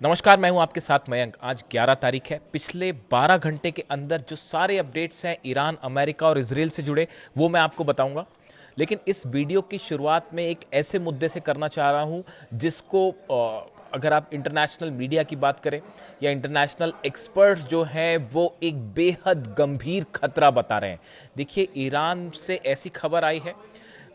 नमस्कार, मैं हूं आपके साथ मयंक। आज 11 तारीख है। पिछले 12 घंटे के अंदर जो सारे अपडेट्स हैं ईरान, अमेरिका और इजराइल से जुड़े, वो मैं आपको बताऊंगा। लेकिन इस वीडियो की शुरुआत में एक ऐसे मुद्दे से करना चाह रहा हूं जिसको अगर आप इंटरनेशनल मीडिया की बात करें या इंटरनेशनल एक्सपर्ट्स जो हैं वो एक बेहद गंभीर खतरा बता रहे हैं। देखिए, ईरान से ऐसी खबर आई है,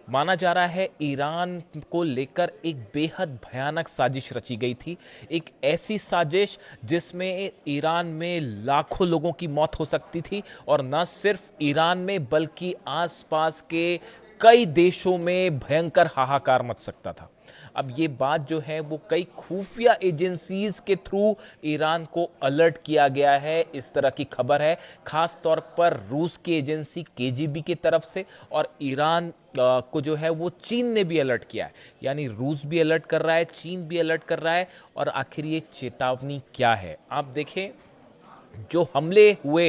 माना जा रहा है ईरान को लेकर एक बेहद भयानक साजिश रची गई थी। एक ऐसी साजिश जिसमें ईरान में लाखों लोगों की मौत हो सकती थी, और न सिर्फ ईरान में बल्कि आसपास के कई देशों में भयंकर हाहाकार मच सकता था। अब ये बात जो है वो कई खुफिया एजेंसीज के थ्रू ईरान को अलर्ट किया गया है, इस तरह की खबर है। खास तौर पर रूस की एजेंसी केजीबी की तरफ से, और ईरान को जो है वो चीन ने भी अलर्ट किया है। यानी रूस भी अलर्ट कर रहा है, चीन भी अलर्ट कर रहा है। और आखिर ये चेतावनी क्या है, आप देखें। जो हमले हुए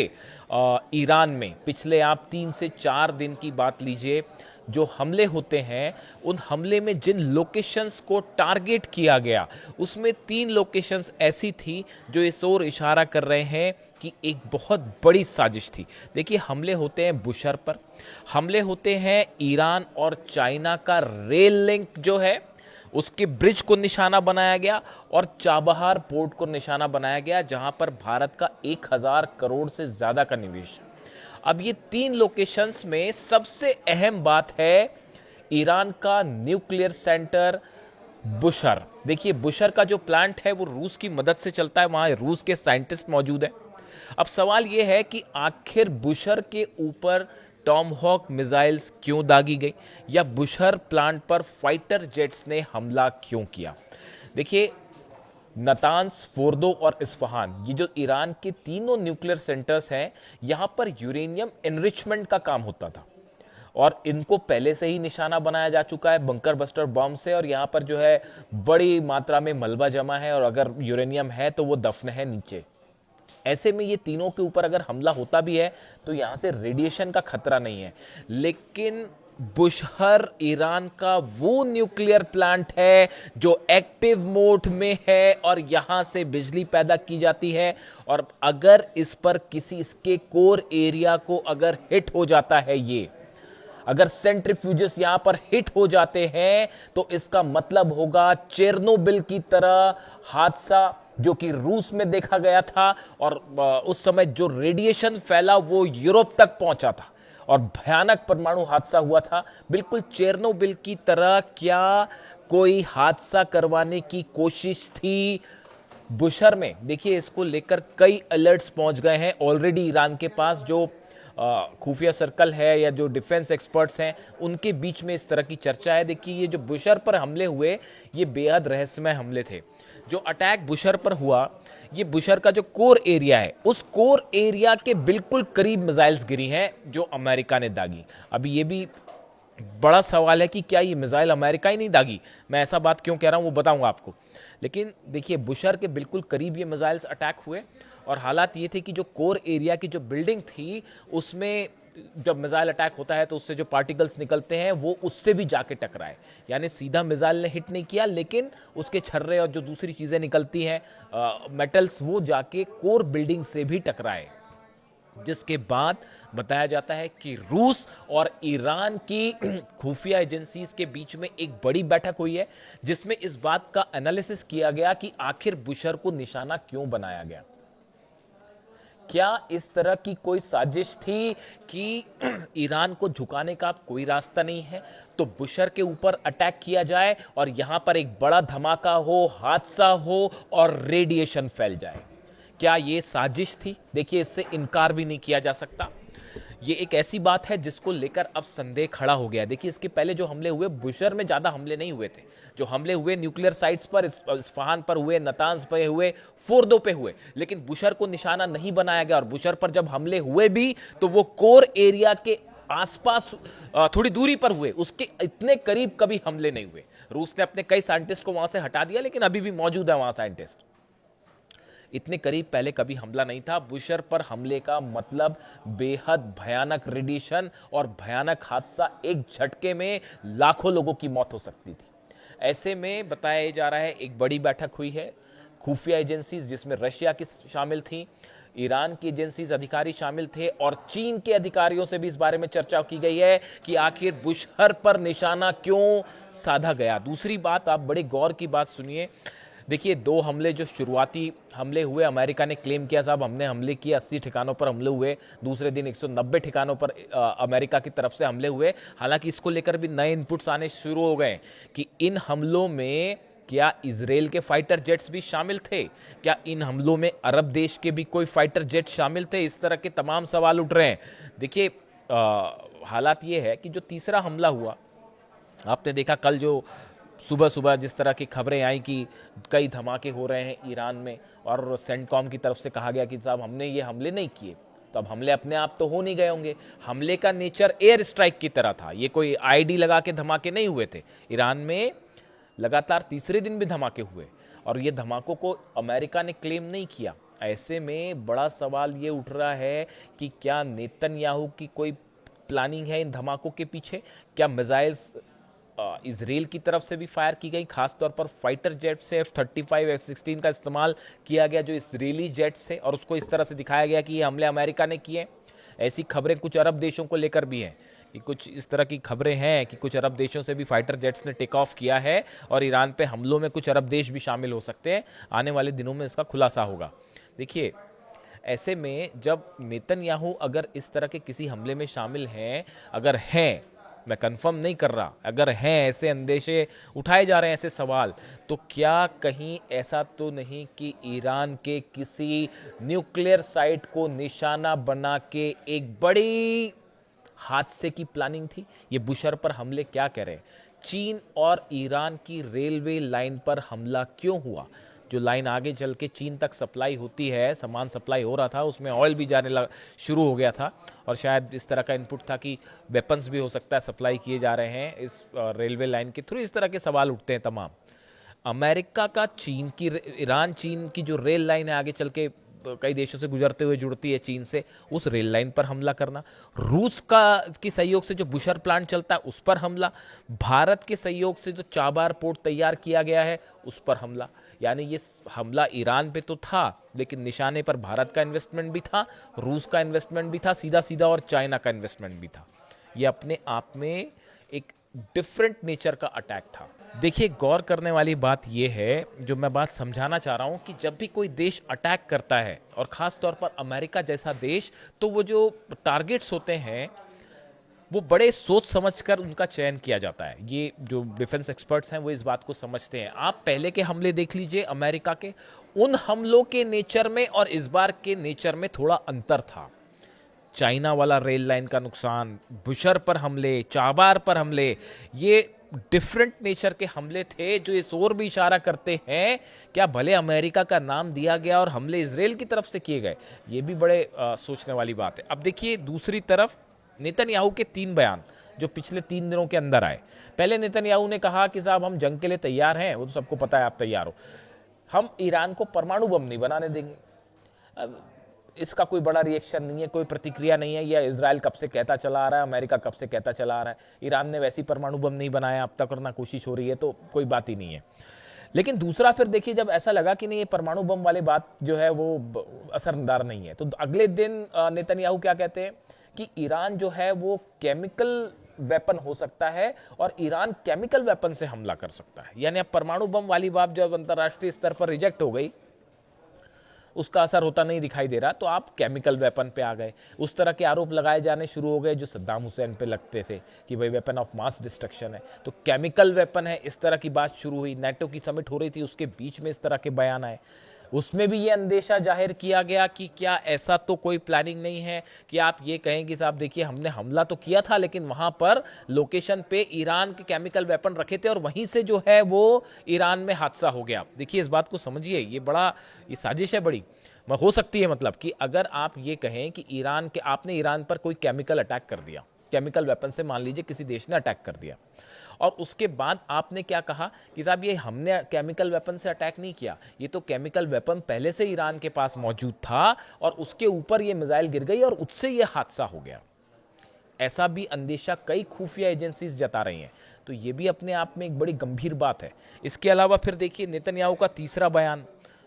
ईरान में पिछले आप 3 से 4 दिन की बात लीजिए, जो हमले होते हैं, उन हमले में जिन लोकेशंस को टारगेट किया गया उसमें 3 लोकेशंस ऐसी थी जो इस ओर इशारा कर रहे हैं कि एक बहुत बड़ी साजिश थी। देखिए, हमले होते हैं बुशर पर, हमले होते हैं ईरान और चाइना का रेल लिंक जो है उसके ब्रिज को निशाना बनाया गया, और चाबहार पोर्ट को निशाना बनाया गया जहां पर भारत का 1000 करोड़ से ज्यादा का निवेश है। अब ये 3 लोकेशंस में सबसे अहम बात है ईरान का न्यूक्लियर सेंटर बुशर। देखिए, बुशर का जो प्लांट है वो रूस की मदद से चलता है, वहां रूस के साइंटिस्ट मौजूद हैं। अब सवाल यह है कि आखिर बुशर के ऊपर टॉमहॉक मिसाइल्स क्यों दागी गई, या बुशर प्लांट पर फाइटर जेट्स ने हमला क्यों किया। देखिए, नतान्स, फोर्दो और इस्फहान, ये जो ईरान के तीनों न्यूक्लियर सेंटर्स हैं, यहां पर यूरेनियम एनरिचमेंट का काम होता था, और इनको पहले से ही निशाना बनाया जा चुका है बंकर बस्टर बॉम्ब से। और यहां पर जो है बड़ी मात्रा में मलबा जमा है, और अगर यूरेनियम है तो वो दफन है नीचे। ऐसे में ये तीनों के ऊपर अगर हमला होता भी है तो यहां से रेडिएशन का खतरा नहीं है। लेकिन बुशहर ईरान का वो न्यूक्लियर प्लांट है जो एक्टिव मोड में है, और यहां से बिजली पैदा की जाती है। और अगर इस पर किसी इसके कोर एरिया को अगर हिट हो जाता है, ये अगर सेंट्रीफ्यूजेस यहां पर हिट हो जाते हैं, तो इसका मतलब होगा चेरनोबिल की तरह हादसा जो कि रूस में देखा गया था, और उस समय जो रेडिएशन फैला वो यूरोप तक पहुंचा था, और भयानक परमाणु हादसा हुआ था। बिल्कुल चेरनोबिल की तरह क्या कोई हादसा करवाने की कोशिश थी बुशर में? देखिए, इसको लेकर कई अलर्ट्स पहुंच गए हैं ऑलरेडी ईरान के पास। जो खुफिया सर्कल है या जो डिफेंस एक्सपर्ट्स हैं, उनके बीच में इस तरह की चर्चा है। देखिए, ये जो बुशर पर हमले हुए, ये बेहद रहस्यमय हमले थे। जो अटैक बुशर पर हुआ, ये बुशर का जो कोर एरिया है, उस कोर एरिया के बिल्कुल करीब मिसाइल्स गिरी हैं जो अमेरिका ने दागी। अभी ये भी बड़ा सवाल है कि क्या ये मिसाइल अमेरिका ही नहीं दागी। मैं ऐसा बात क्यों कह रहा हूं वो बताऊंगा आपको। लेकिन देखिए, बुशर के बिल्कुल करीब ये मिसाइल्स अटैक हुए, और हालात ये थे कि जो कोर एरिया की जो बिल्डिंग थी उसमें जब मिसाइल अटैक होता है तो उससे जो पार्टिकल्स निकलते हैं वो उससे भी जाके टकराए। यानी सीधा मिसाइल ने हिट नहीं किया, लेकिन उसके छर्रे और जो दूसरी चीजें निकलती हैं मेटल्स, वो जाके कोर बिल्डिंग से भी टकराए। जिसके बाद बताया जाता है कि रूस और ईरान की खुफिया एजेंसीज के बीच में एक बड़ी बैठक हुई है, जिसमें इस बात का एनालिसिस किया गया कि आखिर बुशर को निशाना क्यों बनाया गया। क्या इस तरह की कोई साजिश थी कि ईरान को झुकाने का कोई रास्ता नहीं है, तो बुशर के ऊपर अटैक किया जाए और यहां पर एक बड़ा धमाका हो, हादसा हो और रेडिएशन फैल जाए? क्या ये साजिश थी? देखिए, इससे इनकार भी नहीं किया जा सकता। ये एक ऐसी बात है जिसको लेकर अब संदेह खड़ा हो गया। देखिए, इसके पहले जो हमले हुए, बुशर में ज्यादा हमले नहीं हुए थे। जो हमले हुए न्यूक्लियर साइट्स पर, इस्फहान पर हुए, नतान्स पे हुए, फोर्दो पे हुए, लेकिन बुशर को निशाना नहीं बनाया गया। और बुशर पर जब हमले हुए भी तो वो कोर एरिया के आसपास थोड़ी दूरी पर हुए, उसके इतने करीब कभी हमले नहीं हुए। रूस ने अपने कई साइंटिस्ट को वहां से हटा दिया, लेकिन अभी भी मौजूद है वहां साइंटिस्ट। इतने करीब पहले कभी हमला नहीं था। बुशर पर हमले का मतलब बेहद भयानक रेडिएशन और भयानक हादसा, एक झटके में लाखों लोगों की मौत हो सकती थी। ऐसे में बताया जा रहा है एक बड़ी बैठक हुई है खुफिया एजेंसीज जिसमें रशिया की शामिल थी, ईरान की एजेंसीज अधिकारी शामिल थे और चीन के अधिकारियों से भी इस बारे में चर्चा की गई है कि आखिर बुशहर पर निशाना क्यों साधा गया। दूसरी बात, आप बड़े गौर की बात सुनिए। देखिए, 2 हमले जो शुरुआती हमले हुए, अमेरिका ने क्लेम किया साहब हमने हमले किए, 80 ठिकानों पर हमले हुए। दूसरे दिन 190 ठिकानों पर अमेरिका की तरफ से हमले हुए। हालांकि इसको लेकर भी नए इनपुट्स आने शुरू हो गए कि इन हमलों में क्या इजराइल के फाइटर जेट्स भी शामिल थे, क्या इन हमलों में अरब देश के भी कोई फाइटर जेट शामिल थे। इस तरह के तमाम सवाल उठ रहे हैं। देखिए, हालात ये है कि जो तीसरा हमला हुआ, आपने देखा कल जो सुबह सुबह जिस तरह की खबरें आई कि कई धमाके हो रहे हैं ईरान में, और सेंटकॉम की तरफ से कहा गया कि साहब हमने ये हमले नहीं किए। तो अब हमले अपने आप तो हो नहीं गए होंगे। हमले का नेचर एयर स्ट्राइक की तरह था, ये कोई आईडी लगा के धमाके नहीं हुए थे। ईरान में लगातार तीसरे दिन भी धमाके हुए और ये धमाकों को अमेरिका ने क्लेम नहीं किया। ऐसे में बड़ा सवाल ये उठ रहा है कि क्या नेतन्याहू की कोई प्लानिंग है इन धमाकों के पीछे? क्या मिसाइल्स इजराइल की तरफ से भी फायर की गई, खासतौर पर फाइटर जेट से F-35 F-16 का इस्तेमाल किया गया जो इजरायली जेट्स थे, और उसको इस तरह से दिखाया गया कि ये हमले अमेरिका ने किए। ऐसी खबरें कुछ अरब देशों को लेकर भी हैं कि कुछ इस तरह की खबरें हैं कि कुछ अरब देशों से भी फाइटर जेट्स ने टेक ऑफ किया है और ईरान पे हमलों में कुछ अरब देश भी शामिल हो सकते हैं। आने वाले दिनों में इसका खुलासा होगा। देखिए, ऐसे में जब नेतन्याहू अगर इस तरह के किसी हमले में शामिल हैं, अगर हैं, मैं कंफर्म नहीं कर रहा, अगर हैं, ऐसे अंदेशे उठाए जा रहे हैं, ऐसे सवाल, तो क्या कहीं ऐसा तो नहीं कि ईरान के किसी न्यूक्लियर साइट को निशाना बना के एक बड़ी हादसे की प्लानिंग थी? ये बुशहर पर हमले क्या कह रहे हैं? चीन और ईरान की रेलवे लाइन पर हमला क्यों हुआ? जो लाइन आगे चल के चीन तक सप्लाई होती है, सामान सप्लाई हो रहा था, उसमें ऑयल भी जाने शुरू हो गया था और शायद इस तरह का इनपुट था कि वेपन्स भी हो सकता है सप्लाई किए जा रहे हैं इस रेलवे लाइन के थ्रू। इस तरह के सवाल उठते हैं तमाम। अमेरिका का चीन की, ईरान चीन की जो रेल लाइन है आगे चल के कई देशों से गुजरते हुए जुड़ती है चीन से, उस रेल लाइन पर हमला करना, रूस का की सहयोग से जो बुशहर प्लांट चलता है उस पर हमला, भारत के सहयोग से जो चाबार पोर्ट तैयार किया गया है उस पर हमला। यानी ये हमला ईरान पे तो था, लेकिन निशाने पर भारत का इन्वेस्टमेंट भी था, रूस का इन्वेस्टमेंट भी था सीधा सीधा, और चाइना का इन्वेस्टमेंट भी था। ये अपने आप में एक डिफरेंट नेचर का अटैक था। देखिए, गौर करने वाली बात यह है, जो मैं बात समझाना चाह रहा हूं, कि जब भी कोई देश अटैक करता है और खास तौर पर अमेरिका जैसा देश, तो वो जो टारगेट्स होते हैं वो बड़े सोच समझकर उनका चयन किया जाता है। ये जो डिफेंस एक्सपर्ट्स हैं वो इस बात को समझते हैं। आप पहले के हमले देख लीजिए अमेरिका के, उन हमलों के नेचर में और इस बार के नेचर में थोड़ा अंतर था। चाइना वाला रेल लाइन का नुकसान, बुशहर पर हमले, चाबार पर हमले, ये डिफरेंट नेचर के हमले थे जो इस ओर भी इशारा करते हैं क्या भले अमेरिका का नाम दिया गया और हमले इजराइल की तरफ से किए गए। ये भी बड़े सोचने वाली बात है। अब देखिए, दूसरी तरफ नेतन्याहू के 3 बयान जो पिछले 3 दिनों के अंदर आए। पहले नेतन्याहू ने कहा कि साहब हम जंग के लिए तैयार हैं, वो तो सबको पता है आप तैयार हो, हम ईरान को परमाणु बम नहीं बनाने देंगे। अब इसका कोई बड़ा रिएक्शन नहीं है, कोई प्रतिक्रिया नहीं है। यह इजराइल कब से कहता चला आ रहा है, अमेरिका कब से कहता चला आ रहा है। ईरान ने वैसी परमाणु बम नहीं बनाया अब तक और ना कोशिश हो रही है, तो कोई बात ही नहीं है। लेकिन दूसरा, फिर देखिए, जब ऐसा लगा कि नहीं ये परमाणु बम वाली बात जो है वो असरदार नहीं है, तो अगले दिन नेतन्याहू क्या कहते हैं कि ईरान जो है वो केमिकल वेपन हो सकता है और ईरान केमिकल वेपन से हमला कर सकता है। यानी अब परमाणु बम वाली बात जब अंतर्राष्ट्रीय स्तर पर रिजेक्ट हो गई, उसका असर होता नहीं दिखाई दे रहा, तो आप केमिकल वेपन पे आ गए। उस तरह के आरोप लगाए जाने शुरू हो गए जो सद्दाम हुसैन पे लगते थे कि भाई वेपन ऑफ मास डिस्ट्रक्शन है, तो केमिकल वेपन है, इस तरह की बात शुरू हुई। नेटो की समिट हो रही थी, उसके बीच में इस तरह के बयान आए। उसमें भी ये अंदेशा जाहिर किया गया कि क्या ऐसा तो कोई प्लानिंग नहीं है कि आप ये कहें कि साहब देखिए हमने हमला तो किया था, लेकिन वहां पर लोकेशन पे ईरान के केमिकल वेपन रखे थे और वहीं से जो है वो ईरान में हादसा हो गया। देखिए, इस बात को समझिए, ये साजिश है बड़ी हो सकती है। मतलब कि अगर आप ये कहें कि आपने ईरान पर कोई केमिकल अटैक कर दिया, केमिकल वेपन से मान लीजिए किसी देश ने अटैक कर दिया, और उसके बाद आपने क्या कहा कि साहब ये हमने केमिकल वेपन से अटैक नहीं किया, ये तो केमिकल वेपन पहले से ईरान के पास मौजूद था और उसके ऊपर ये मिसाइल गिर गई और उससे ये हादसा हो गया। ऐसा भी अंदेशा कई खुफिया एजेंसीज जता रही हैं। तो ये भी अपने आप में एक बड़ी गंभीर बात है। इसके अलावा फिर देखिए नेतन्याहू का तीसरा बयान,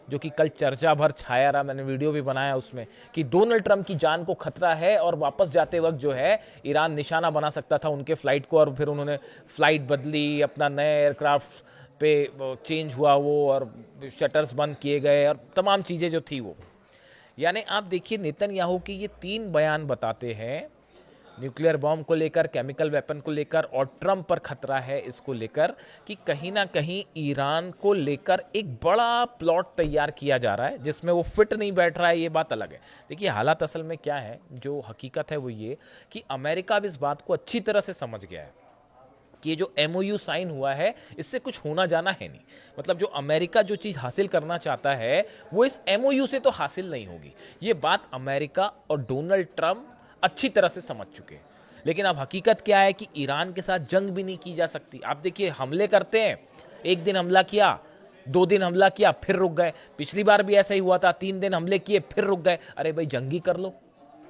जो कि कल चर्चा भर छाया रहा, मैंने वीडियो भी बनाया उसमें, कि डोनाल्ड ट्रंप की जान को खतरा है और वापस जाते वक्त जो है ईरान निशाना बना सकता था उनके फ्लाइट को, और फिर उन्होंने फ्लाइट बदली, अपना नए एयरक्राफ्ट पे चेंज हुआ वो, और शटर्स बंद किए गए और तमाम चीज़ें जो थी वो। यानी आप देखिए नेतन्याहू के ये 3 बयान बताते हैं, न्यूक्लियर बॉम्ब को लेकर, केमिकल वेपन को लेकर और ट्रंप पर खतरा है इसको लेकर, कि कहीं ना कहीं ईरान को लेकर एक बड़ा प्लॉट तैयार किया जा रहा है जिसमें वो फिट नहीं बैठ रहा है, ये बात अलग है। देखिए हालात असल में क्या है, जो हकीकत है वो ये कि अमेरिका अब इस बात को अच्छी तरह से समझ गया है कि ये जो MOU साइन हुआ है इससे कुछ होना जाना है नहीं। मतलब जो अमेरिका जो चीज़ हासिल करना चाहता है वो इस MOU से तो हासिल नहीं होगी। ये बात अमेरिका और डोनाल्ड ट्रंप अच्छी तरह से समझ चुके हैं। लेकिन अब हकीकत क्या है कि ईरान के साथ जंग भी नहीं की जा सकती। आप देखिए हमले करते हैं, एक दिन हमला किया, 2 दिन हमला किया, फिर रुक गए। पिछली बार भी ऐसा ही हुआ था, 3 दिन हमले किए फिर रुक गए। अरे भाई जंग ही कर लो,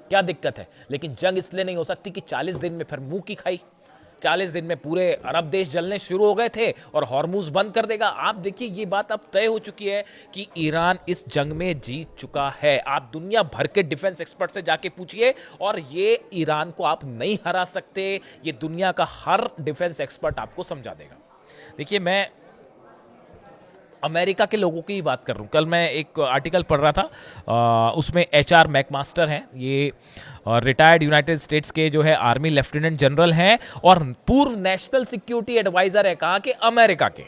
क्या दिक्कत है। लेकिन जंग इसलिए नहीं हो सकती कि 40 दिन में फिर मुंह की खाई। 40 दिन में पूरे अरब देश जलने शुरू हो गए थे और हॉर्मुज बंद कर देगा। आप देखिए ये बात अब तय हो चुकी है कि ईरान इस जंग में जीत चुका है। आप दुनिया भर के डिफेंस एक्सपर्ट से जाके पूछिए और ये ईरान को आप नहीं हरा सकते, ये दुनिया का हर डिफेंस एक्सपर्ट आपको समझा देगा। देखिए मैं अमेरिका के लोगों की बात कर रहा हूँ। कल मैं एक आर्टिकल पढ़ रहा था, उसमें HR मैकमास्टर हैं, ये रिटायर्ड यूनाइटेड स्टेट्स के जो है आर्मी लेफ्टिनेंट जनरल हैं और पूर्व नेशनल सिक्योरिटी एडवाइजर है कहाँ के, अमेरिका के।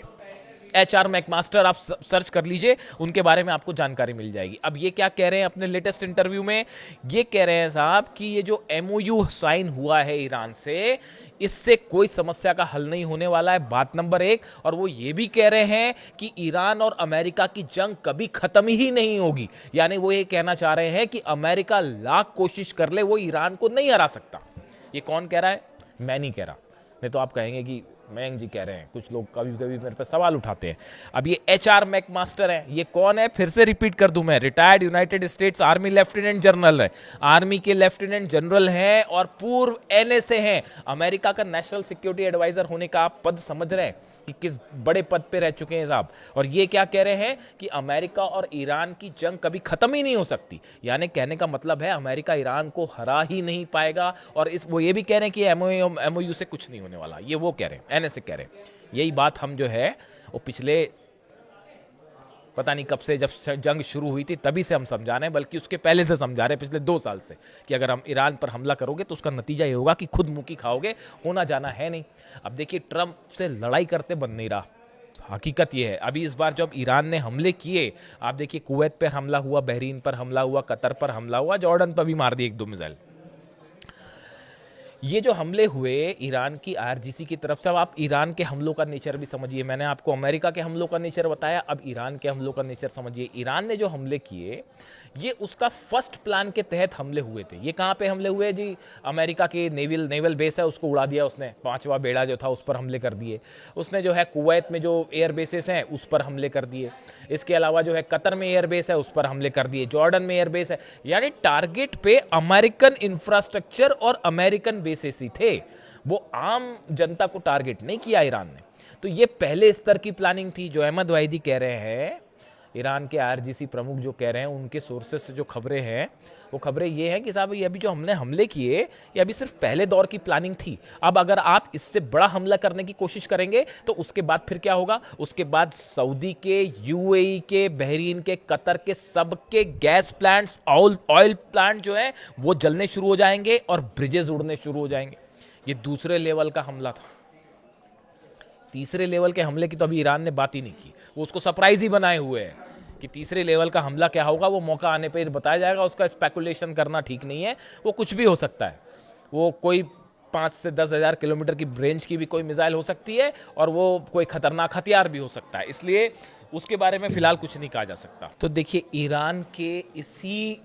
HR मैकमास्टर आप सर्च कर लीजिए, उनके बारे में आपको जानकारी मिल जाएगी। अब ये क्या कह रहे हैं अपने लेटेस्ट इंटरव्यू में, ये कह रहे हैं साहब कि ये जो MOU साइन हुआ है ईरान से, इससे कोई समस्या का हल नहीं होने वाला है, बात नंबर 1। और वो ये भी कह रहे हैं कि ईरान और अमेरिका की जंग कभी खत्म ही नहीं होगी। यानी वो ये कहना चाह रहे हैं कि अमेरिका लाख कोशिश कर ले वो ईरान को नहीं हरा सकता। ये कौन कह रहा है, मैं नहीं कह रहा। नहीं तो आप कहेंगे कि मयंक जी कह रहे हैं, कुछ लोग कभी कभी मेरे पे सवाल उठाते हैं। अब ये HR मैकमास्टर है, ये कौन है फिर से रिपीट कर दूं मैं, retired United states army lieutenant general है, आर्मी के लेफ्टिनेंट जनरल हैं और पूर्व NSA हैं। अमेरिका का नेशनल सिक्योरिटी एडवाइजर होने का आप पद समझ रहे हैं कि किस बड़े पद पे रह चुके हैं साहब। और ये क्या कह रहे हैं कि अमेरिका और ईरान की जंग कभी खत्म ही नहीं हो सकती। यानी कहने का मतलब है अमेरिका ईरान को हरा ही नहीं पाएगा। और वो ये भी कह रहे हैं कि MOU से कुछ नहीं होने वाला, ये वो कह रहे हैं, NSA कह रहे हैं। यही बात हम जो है वो पिछले पता नहीं कब से, जब जंग शुरू हुई थी तभी से हम समझा रहे हैं, बल्कि उसके पहले से समझा रहे हैं, पिछले 2 साल से, कि अगर हम ईरान पर हमला करोगे तो उसका नतीजा ये होगा कि खुद मुंह की खाओगे, होना जाना है नहीं। अब देखिए ट्रंप से लड़ाई करते बन नहीं रहा, हकीकत ये है। अभी इस बार जब ईरान ने हमले किए, आप देखिए कुवैत पर हमला हुआ, बहरीन पर हमला हुआ, कतर पर हमला हुआ, जॉर्डन पर भी मार दी 1-2 मिसाइल। ये जो हमले हुए ईरान की IRGC की तरफ से, अब आप ईरान के हमलों का नेचर भी समझिए। मैंने आपको अमेरिका के हमलों का नेचर बताया, अब ईरान के हमलों का नेचर समझिए। ईरान ने जो हमले किए ये उसका फर्स्ट प्लान के तहत हमले हुए थे। ये कहाँ पे हमले हुए जी, अमेरिका की नेवल बेस है उसको उड़ा दिया उसने, 5वां बेड़ा जो था उस पर हमले कर दिए। उसने जो है कुवैत में जो एयर बेसेस हैं उस पर हमले कर दिए। इसके अलावा जो है कतर में एयर बेस है उस पर हमले कर दिए, जॉर्डन में एयर बेस है। यानी टारगेट पे अमेरिकन इंफ्रास्ट्रक्चर और अमेरिकन बेसेस ही थे, वो आम जनता को टारगेट नहीं किया ईरान ने। तो ये पहले स्तर की प्लानिंग थी। जो अहमद वाहिदी कह रहे हैं, ईरान के IRGC प्रमुख जो कह रहे हैं, उनके सोर्सेस से जो खबरें हैं वो खबरें ये हैं कि साहब ये अभी जो हमने हमले किए ये अभी सिर्फ पहले दौर की प्लानिंग थी। अब अगर आप इससे बड़ा हमला करने की कोशिश करेंगे तो उसके बाद फिर क्या होगा, उसके बाद सऊदी के, UAE के, बहरीन के, कतर के सबके गैस प्लांट्स, ऑयल प्लांट जो है वो जलने शुरू हो जाएंगे और ब्रिजेस उड़ने शुरू हो जाएंगे। ये दूसरे लेवल का हमला था। तीसरे लेवल के हमले की तो अभी ईरान ने बात ही नहीं की, वो उसको सरप्राइज ही बनाए हुए है कि तीसरे लेवल का हमला क्या होगा वो मौका आने पर बताया जाएगा। उसका स्पेकुलेशन करना ठीक नहीं है, वो कुछ भी हो सकता है। वो कोई 5 से 10 हज़ार किलोमीटर की रेंज की भी कोई मिसाइल हो सकती है और वो कोई खतरनाक हथियार भी हो सकता है, इसलिए उसके बारे में फिलहाल कुछ नहीं कहा जा सकता। तो देखिए ईरान के इसी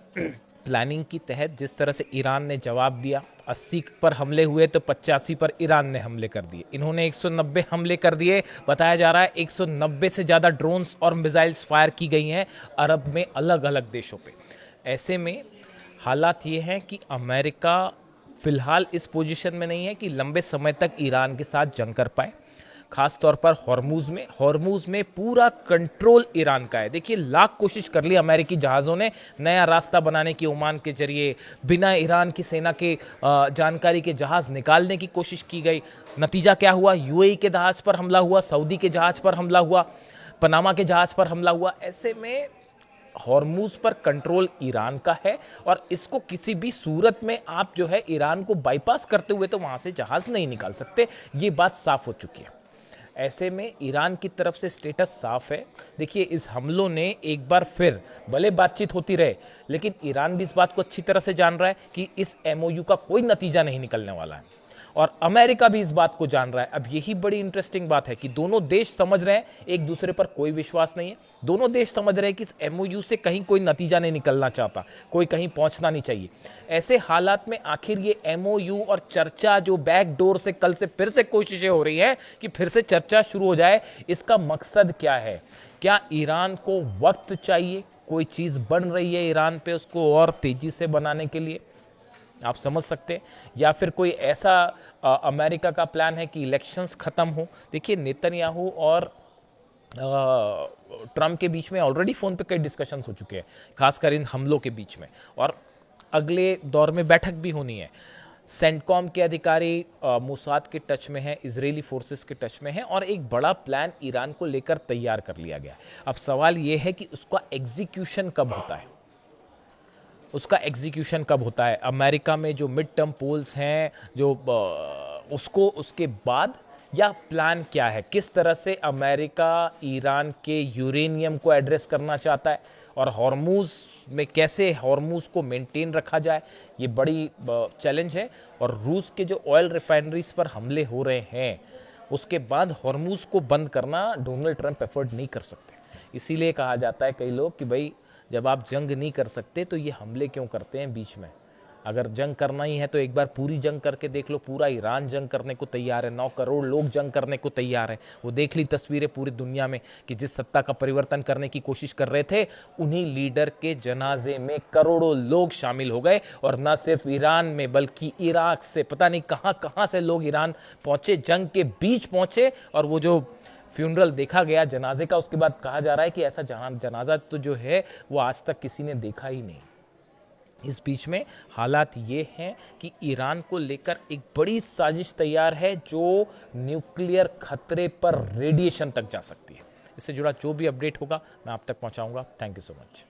प्लानिंग की तहत जिस तरह से ईरान ने जवाब दिया, 80 पर हमले हुए तो 85 पर ईरान ने हमले कर दिए। इन्होंने 190 हमले कर दिए। बताया जा रहा है 190 से ज़्यादा ड्रोन्स और मिसाइल्स फायर की गई हैं अरब में, अलग अलग देशों पे। ऐसे में हालात ये हैं कि अमेरिका फिलहाल इस पोजीशन में नहीं है कि लंबे समय तक ईरान के साथ जंग कर पाए। खास तौर पर हॉर्मूज में पूरा कंट्रोल ईरान का है। देखिए, लाख कोशिश कर ली अमेरिकी जहाज़ों ने नया रास्ता बनाने की, ओमान के जरिए बिना ईरान की सेना के जानकारी के जहाज़ निकालने की कोशिश की गई। नतीजा क्या हुआ? यूएई के जहाज़ पर हमला हुआ, सऊदी के जहाज़ पर हमला हुआ, पनामा के जहाज़ पर हमला हुआ। ऐसे में हॉर्मूज पर कंट्रोल ईरान का है और इसको किसी भी सूरत में आप जो है ईरान को बाईपास करते हुए तो वहां से जहाज नहीं निकाल सकते। ये बात साफ हो चुकी है। ऐसे में ईरान की तरफ से स्टेटस साफ है। देखिए, इस हमलों ने एक बार फिर, भले बातचीत होती रहे, लेकिन ईरान भी इस बात को अच्छी तरह से जान रहा है कि इस एमओयू का कोई नतीजा नहीं निकलने वाला है और अमेरिका भी इस बात को जान रहा है। अब यही बड़ी इंटरेस्टिंग बात है कि दोनों देश समझ रहे हैं एक दूसरे पर कोई विश्वास नहीं है। दोनों देश समझ रहे हैं कि इस एमओयू से कहीं कोई नतीजा नहीं निकलना चाहता, कोई कहीं पहुंचना नहीं चाहिए। ऐसे हालात में आखिर ये एमओयू और चर्चा जो बैक डोर से कल से फिर से कोशिशें हो रही है कि फिर से चर्चा शुरू हो जाए, इसका मकसद क्या है? क्या ईरान को वक्त चाहिए? कोई चीज बन रही है ईरान पे, उसको और तेजी से बनाने के लिए, आप समझ सकते हैं? या फिर कोई ऐसा अमेरिका का प्लान है कि इलेक्शंस खत्म हो? देखिए, नेतन्याहू और ट्रम्प के बीच में ऑलरेडी फोन पे कई डिस्कशंस हो चुके हैं, खासकर इन हमलों के बीच में, और अगले दौर में बैठक भी होनी है। सेंटकॉम के अधिकारी मोसाद के टच में हैं, इजरायली फोर्सेस के टच में हैं और एक बड़ा प्लान ईरान को लेकर तैयार कर लिया गया। अब सवाल यह है कि उसका एग्जीक्यूशन कब होता है? अमेरिका में जो मिड टर्म पोल्स हैं, जो उसको उसके बाद, या प्लान क्या है? किस तरह से अमेरिका ईरान के यूरेनियम को एड्रेस करना चाहता है और हॉर्मूज में कैसे हॉर्मूज को मेंटेन रखा जाए? ये बड़ी चैलेंज है। और रूस के जो ऑयल रिफाइनरीज पर हमले हो रहे हैं, उसके बाद हॉर्मूज को बंद करना डोनाल्ड ट्रंप एफर्ट नहीं कर सकते। इसीलिए कहा जाता है कई लोग कि भाई, जब आप जंग नहीं कर सकते तो ये हमले क्यों करते हैं बीच में? अगर जंग करना ही है तो एक बार पूरी जंग करके देख लो। पूरा ईरान जंग करने को तैयार है, 9 करोड़ लोग जंग करने को तैयार है। वो देख ली तस्वीरें पूरी दुनिया में कि जिस सत्ता का परिवर्तन करने की कोशिश कर रहे थे, उन्हीं लीडर के जनाजे में करोड़ों लोग शामिल हो गए। और न सिर्फ ईरान में बल्कि इराक से, पता नहीं कहां कहां से लोग ईरान पहुंचे, जंग के बीच पहुंचे। और वो जो फ्यूनरल देखा गया जनाजे का, उसके बाद कहा जा रहा है कि ऐसा जनाजा तो जो है वो आज तक किसी ने देखा ही नहीं। इस बीच में हालात ये हैं कि ईरान को लेकर एक बड़ी साजिश तैयार है जो न्यूक्लियर खतरे पर रेडिएशन तक जा सकती है। इससे जुड़ा जो भी अपडेट होगा मैं आप तक पहुंचाऊंगा। Thank you so much.